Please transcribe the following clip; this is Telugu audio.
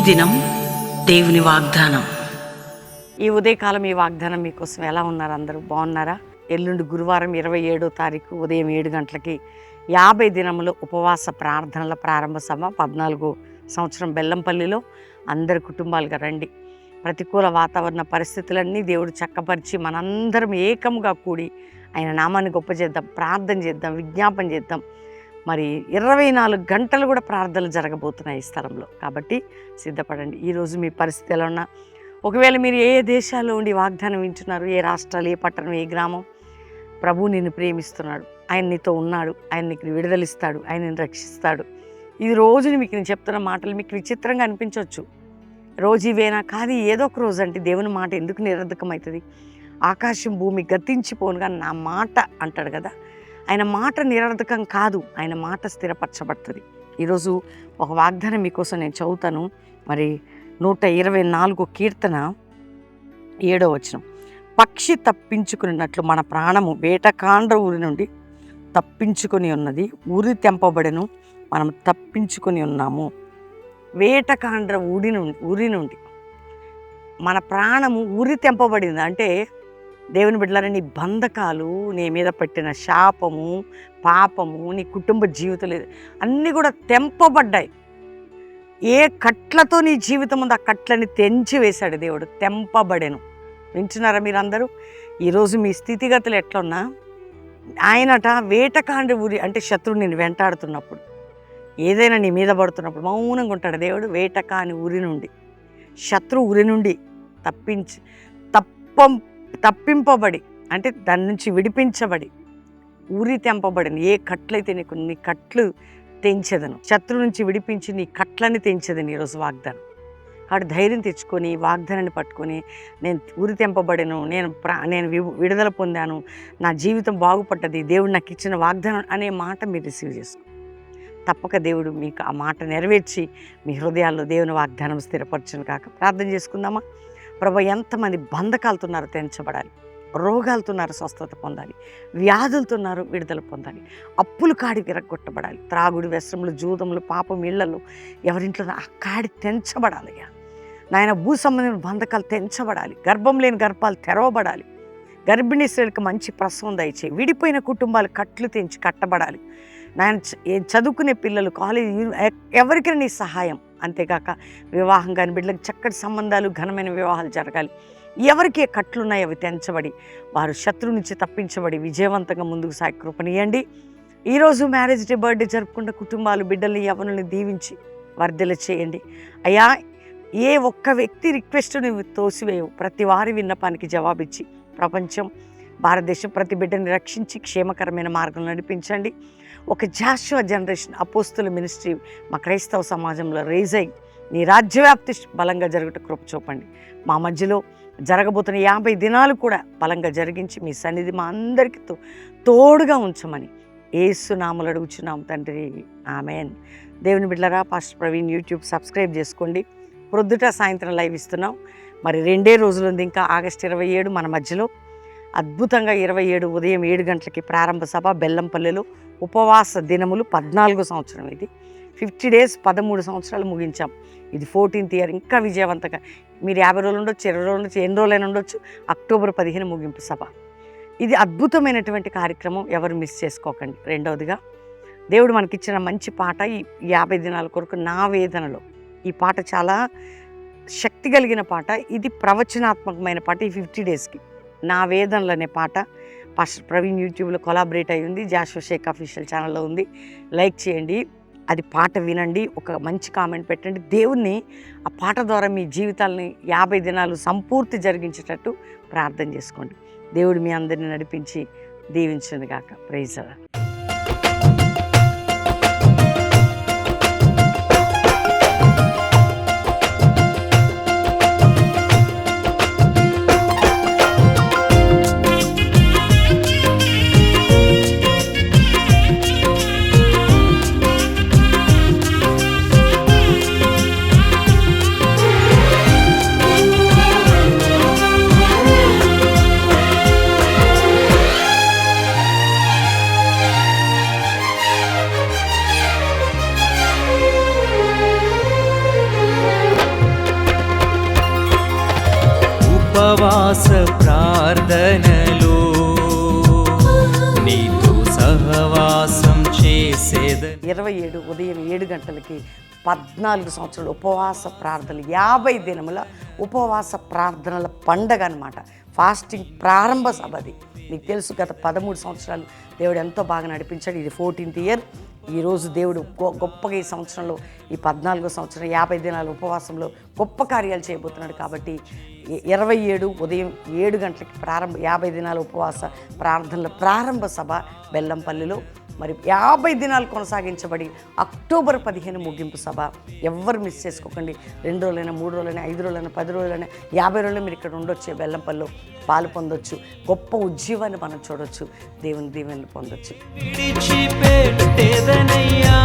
దినం దేవుని వాగ్దానం. ఈ ఉదయకాలం ఈ వాగ్దానం మీకోసం ఎలా ఉన్నారు? అందరూ బాగున్నారా? ఎల్లుండి గురువారం 27వ తారీఖు ఉదయం 7 గంటలకి 50 దినములు ఉపవాస ప్రార్థనల ప్రారంభ సభ 14వ సంవత్సరం బెల్లంపల్లిలో అందరి కుటుంబాలుగా రండి. ప్రతికూల వాతావరణ పరిస్థితులన్నీ దేవుడు చక్కపరిచి మనందరం ఏకముగా కూడి ఆయన నామాన్ని గొప్ప చేద్దాం, ప్రార్థన చేద్దాం, విజ్ఞాపన చేద్దాం. మరి 24 గంటలు కూడా ప్రార్థనలు జరగబోతున్నాయి ఈ స్థలంలో. కాబట్టి సిద్ధపడండి. ఈరోజు మీ పరిస్థితి ఎలా ఉన్నా, ఒకవేళ మీరు ఏ దేశాల్లో ఉండి వాగ్దానం వింటున్నారు, ఏ రాష్ట్రాలు, ఏ పట్టణం, ఏ గ్రామం, ప్రభు నిన్ను ప్రేమిస్తున్నాడు, ఆయన నీతో ఉన్నాడు, ఆయన నీకు విడుదలిస్తాడు, ఆయన నిన్ను రక్షిస్తాడు. ఇది రోజుని మీకు నేను చెప్తున్న మాటలు మీకు విచిత్రంగా అనిపించవచ్చు. రోజు ఇవేనా? కాదు, ఏదో ఒక రోజు అంటే దేవుని మాట ఎందుకు నిరర్ధకమవుతుంది? ఆకాశం భూమి గతించిపోనుగా నా మాట అంటాడు కదా. ఆయన మాట నిరర్ధకం కాదు, ఆయన మాట స్థిరపరచబడుతుంది. ఈరోజు ఒక వాగ్దానం మీకోసం నేను చదువుతాను. మరి 124 కీర్తన 7వ వచనం. పక్షి తప్పించుకున్నట్లు మన ప్రాణము వేటకాండ్ర ఊరి నుండి తప్పించుకొని ఉన్నది, ఊరి తెంపబడెను, మనం తప్పించుకొని ఉన్నాము. వేటకాండ్ర ఊరి నుండి మన ప్రాణము ఊరి తెంపబడింది. అంటే దేవుని బిడ్డలారా, నీ బంధకాలు, నీ మీద పెట్టిన శాపము, పాపము, నీ కుటుంబ జీవితం లేదు, అన్నీ కూడా తెంపబడ్డాయి. ఏ కట్లతో నీ జీవితం ఉందో ఆ కట్లని తెంచి వేశాడు దేవుడు. తెంపబడెను. వింటున్నారా మీరందరూ? ఈరోజు మీ స్థితిగతులు ఎట్లున్నా ఆయనట వేటకాండ్ర ఊరి, అంటే శత్రువు నేను వెంటాడుతున్నప్పుడు, ఏదైనా నీ మీద పడుతున్నప్పుడు మౌనంగా ఉంటాడు దేవుడు. వేటకాని ఊరి నుండి, శత్రు ఊరి నుండి తప్పింపబడి, అంటే దాని నుంచి విడిపించబడి, ఊరి తెంపబడిన ఏ కట్లయితే నీకు, నీ కట్లు తెంచెదను. శత్రు నుంచి విడిపించి నీ కట్లని తెంచెదను. ఈరోజు వాగ్దానం. కాబట్టి ధైర్యం తెచ్చుకొని వాగ్దానాన్ని పట్టుకొని, నేను ఊరి తెంపబడను, నేను విడుదల పొందాను, నా జీవితం బాగుపడ్డది, దేవుడు నాకు ఇచ్చిన వాగ్దానం అనే మాట మీరు రిసీవ్ చేసుకో. తప్పక దేవుడు మీకు ఆ మాట నెరవేర్చి మీ హృదయాల్లో దేవుని వాగ్దానం స్థిరపరచును కాక. ప్రార్థన చేసుకుందామా? ప్రభు, ఎంతమంది బంధకాలుతున్నారు తెంచబడాలి, రోగాలుతున్నారు స్వస్థత పొందాలి, వ్యాధులతున్నారు విడుదల పొందాలి, అప్పులు కాడి విరగొట్టబడాలి, త్రాగుడు, వ్యసనములు, జూదములు, పాపం ఇళ్లలో ఎవరింట్లో ఆ కాడి తెంచబడాలయ్యా నాయన. భూ సంబంధమైన బంధకాలు తెంచబడాలి, గర్భం లేని గర్భాలు తెరవబడాలి, గర్భిణీ స్త్రీలకు మంచి ప్రసవం దయచేయి, విడిపోయిన కుటుంబాలు కట్లు తెంచి కట్టబడాలి నాయన. చదువుకునే పిల్లలు, కాలేజీ, ఎవరికైనా నీ సహాయం. అంతేకాక వివాహం కాని బిడ్డలకు చక్కటి సంబంధాలు, ఘనమైన వివాహాలు జరగాలి. ఎవరికి ఏ కట్లున్నాయో అవి తెంచబడి వారు శత్రువు నుంచి తప్పించబడి విజయవంతంగా ముందుకు సాగి కృపనియండి. ఈరోజు మ్యారేజ్ డే, బర్త్డే జరుపుకున్న కుటుంబాలు, బిడ్డల్ని, యవ్వనుల్ని దీవించి వర్ధల చేయండి అయ్యా. ఏ ఒక్క వ్యక్తి రిక్వెస్ట్ నువ్వు తోసివేయవు. ప్రతి వారి విన్నపానికి జవాబిచ్చి ప్రపంచం, భారతదేశం ప్రతి బిడ్డని రక్షించి క్షేమకరమైన మార్గంలో నడిపించండి. ఒక జాషువా జనరేషన్ అపోస్తుల మినిస్ట్రీ మా క్రైస్తవ సమాజంలో రేజ్ అయ్యి నీ రాజ్యవ్యాప్తి బలంగా జరుగుట కృప చూపండి. మా మధ్యలో జరగబోతున్న 50 దినాలు కూడా బలంగా జరిగించి మీ సన్నిధి మా అందరికీ తోడుగా ఉంచమని యేసు నామములో అడుగుచున్నాం తండ్రి, ఆమేన్. దేవుని బిడ్డలారా, పాస్టర్ ప్రవీణ్ యూట్యూబ్ సబ్స్క్రైబ్ చేసుకోండి. ప్రొద్దుట సాయంత్రం లైవ్ ఇస్తున్నాం. మరి 2 రోజులు ఉంది ఇంకా. ఆగస్టు 27 మన మధ్యలో అద్భుతంగా 27 ఉదయం 7 గంటలకి ప్రారంభ సభ బెల్లంపల్లిలో. ఉపవాస దినములు 14వ సంవత్సరం. ఇది 50 డేస్, 13 సంవత్సరాలు ముగించాం. ఇది 14th ఇయర్. ఇంకా విజయవంతంగా మీరు 50 రోజులు ఉండొచ్చు, 20 రోజులు ఉండొచ్చు, ఎన్ని రోజులైనా ఉండొచ్చు. అక్టోబర్ 15 ముగింపు సభ. ఇది అద్భుతమైనటువంటి కార్యక్రమం, ఎవరు మిస్ చేసుకోకండి. రెండవదిగా దేవుడు మనకిచ్చిన మంచి పాట ఈ 50 దినాల కొరకు నా వేదనలో. ఈ పాట చాలా శక్తి కలిగిన పాట. ఇది ప్రవచనాత్మకమైన పాట. ఈ 50 డేస్కి నా వేదనలు అనే పాట పాస్టర్ ప్రవీణ్ యూట్యూబ్లో కొలాబరేట్ అయి ఉంది. జాషువా షేక్ అఫీషియల్ ఛానల్లో ఉంది. లైక్ చేయండి, అది పాట వినండి, ఒక మంచి కామెంట్ పెట్టండి. దేవుణ్ణి ఆ పాట ద్వారా మీ జీవితాలని 50 దినాలు సంపూర్తి జరిగించేటట్టు ప్రార్థన చేసుకోండి. దేవుడు మీ అందరిని నడిపించి దీవించును గాక. Praise the lord. ఉపవాస ప్రార్థనలో నీతో సహవాసం చేసేదని. 27 ఉదయం 7 గంటలకి 14 సంవత్సరాలు ఉపవాస ప్రార్థనలు, 50 దినముల ఉపవాస ప్రార్థనల పండగ అనమాట. ఫాస్టింగ్ ప్రారంభ సభ అది. మీకు తెలుసు, గత 13 సంవత్సరాలు దేవుడు ఎంతో బాగా నడిపించాడు. ఇది 14th ఇయర్. ఈరోజు దేవుడు గొప్పగా ఈ సంవత్సరంలో, ఈ 14వ సంవత్సరం 50 దినాల ఉపవాసంలో గొప్ప కార్యాలు చేయబోతున్నాడు. కాబట్టి 27 ఉదయం 7 గంటలకి 50 దినాల ఉపవాస ప్రార్థనల ప్రారంభ సభ బెల్లంపల్లిలో. మరి 50 దినాలు కొనసాగించబడి అక్టోబర్ 15 ముగింపు సభ. ఎవ్వరు మిస్ చేసుకోకండి. 2 రోజులైనా, 3 రోజులైనా, 5 రోజులైనా, 10 రోజులైనా, 50 రోజులైనా మీరు ఇక్కడ ఉండొచ్చు. బెల్లంపల్లిలో పాలు పొందొచ్చు. గొప్ప ఉజ్జీవాన్ని మనం చూడొచ్చు. దేవుని దీవెనలు పొందొచ్చు. విడిచిపెట్టేదనయ్యా